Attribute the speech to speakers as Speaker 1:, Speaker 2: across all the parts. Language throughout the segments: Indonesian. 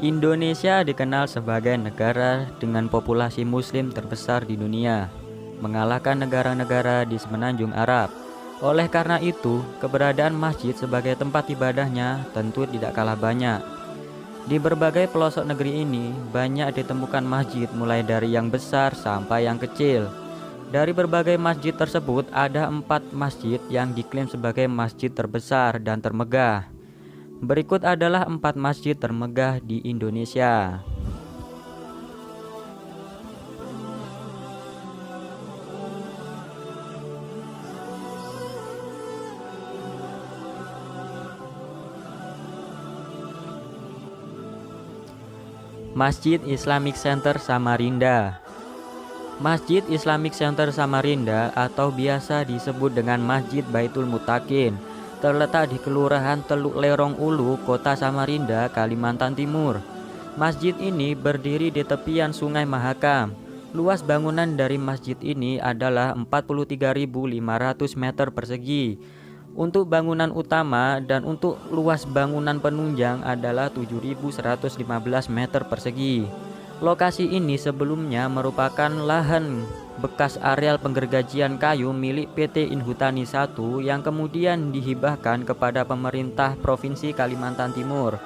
Speaker 1: Indonesia dikenal sebagai negara dengan populasi muslim terbesar di dunia, mengalahkan negara-negara di semenanjung Arab. Oleh karena itu, keberadaan masjid sebagai tempat ibadahnya tentu tidak kalah banyak. Di berbagai pelosok negeri ini, banyak ditemukan masjid mulai dari yang besar sampai yang kecil. Dari berbagai masjid tersebut, ada 4 masjid yang diklaim sebagai masjid terbesar dan termegah. Berikut adalah 4 masjid termegah di Indonesia. Masjid Islamic Center Samarinda. Masjid Islamic Center Samarinda atau biasa disebut dengan Masjid Baitul Mutakin terletak di Kelurahan Teluk Lerong Ulu, Kota Samarinda, Kalimantan Timur. Masjid ini berdiri di tepian Sungai Mahakam. Luas bangunan dari masjid ini adalah 43.500 meter persegi untuk bangunan utama, dan untuk luas bangunan penunjang adalah 7.115 meter persegi. Lokasi ini sebelumnya merupakan lahan bekas areal penggergajian kayu milik PT Inhutani 1 yang kemudian dihibahkan kepada pemerintah Provinsi Kalimantan Timur.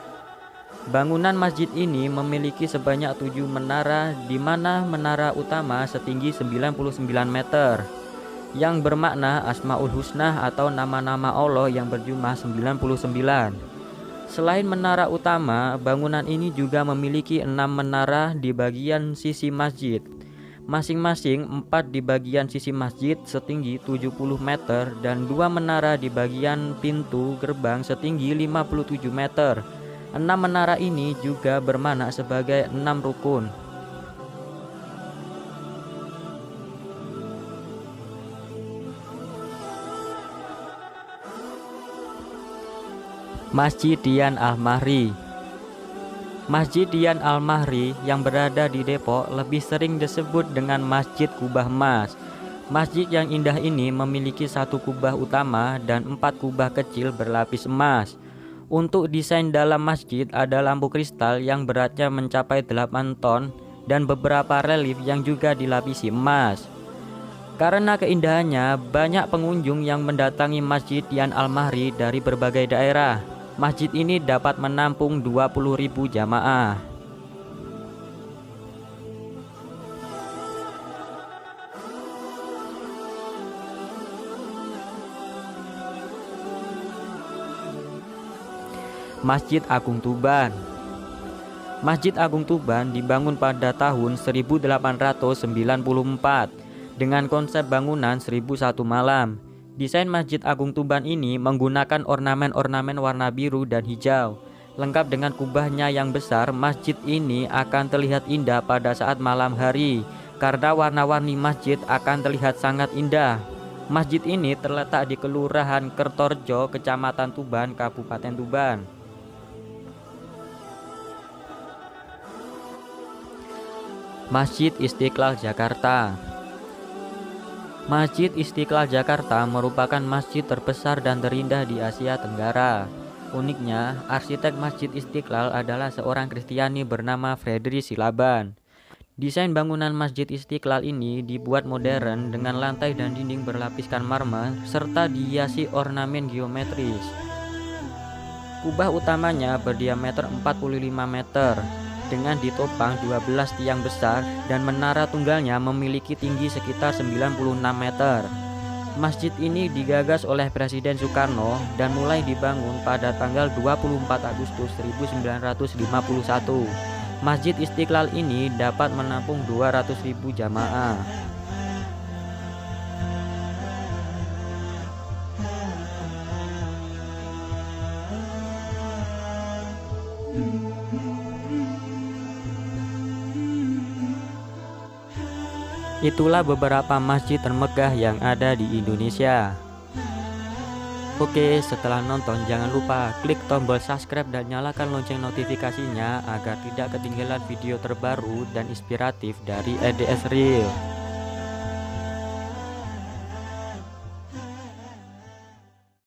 Speaker 1: Bangunan masjid ini memiliki sebanyak 7 menara, di mana menara utama setinggi 99 meter yang bermakna Asmaul Husna atau nama-nama Allah yang berjumlah 99. Selain menara utama, bangunan ini juga memiliki 6 menara di bagian sisi masjid. Masing-masing 4 di bagian sisi masjid setinggi 70 meter dan 2 menara di bagian pintu gerbang setinggi 57 meter. 6 menara ini juga bermakna sebagai 6 rukun. Masjid Dian Al-Mahri. Masjid Dian Al-Mahri yang berada di Depok lebih sering disebut dengan Masjid Kubah Emas. Masjid yang indah ini memiliki 1 kubah utama dan 4 kubah kecil berlapis emas. Untuk desain dalam masjid ada lampu kristal yang beratnya mencapai 8 ton dan beberapa relief yang juga dilapisi emas. Karena keindahannya, banyak pengunjung yang mendatangi Masjid Dian Al-Mahri dari berbagai daerah. Masjid ini dapat menampung 20.000 jamaah. Masjid Agung Tuban. Masjid Agung Tuban dibangun pada tahun 1894 dengan konsep bangunan 1001 malam. Desain Masjid Agung Tuban ini menggunakan ornamen-ornamen warna biru dan hijau. Lengkap dengan kubahnya yang besar, masjid ini akan terlihat indah pada saat malam hari karena warna-warni masjid akan terlihat sangat indah. Masjid ini terletak di Kelurahan Kertorjo, Kecamatan Tuban, Kabupaten Tuban. Masjid Istiqlal Jakarta. Masjid Istiqlal Jakarta merupakan masjid terbesar dan terindah di Asia Tenggara. Uniknya, arsitek Masjid Istiqlal adalah seorang Kristiani bernama Friedrich Silaban. Desain bangunan Masjid Istiqlal ini dibuat modern dengan lantai dan dinding berlapiskan marmer serta dihiasi ornamen geometris. Kubah utamanya berdiameter 45 meter dengan ditopang 12 tiang besar dan menara tunggalnya memiliki tinggi sekitar 96 meter. Masjid ini digagas oleh Presiden Soekarno dan mulai dibangun pada tanggal 24 Agustus 1951. Masjid Istiqlal ini dapat menampung 200.000 jamaah. Itulah beberapa masjid termegah yang ada di Indonesia. Oke, setelah nonton jangan lupa klik tombol subscribe dan nyalakan lonceng notifikasinya agar tidak ketinggalan video terbaru dan inspiratif dari EDS Real.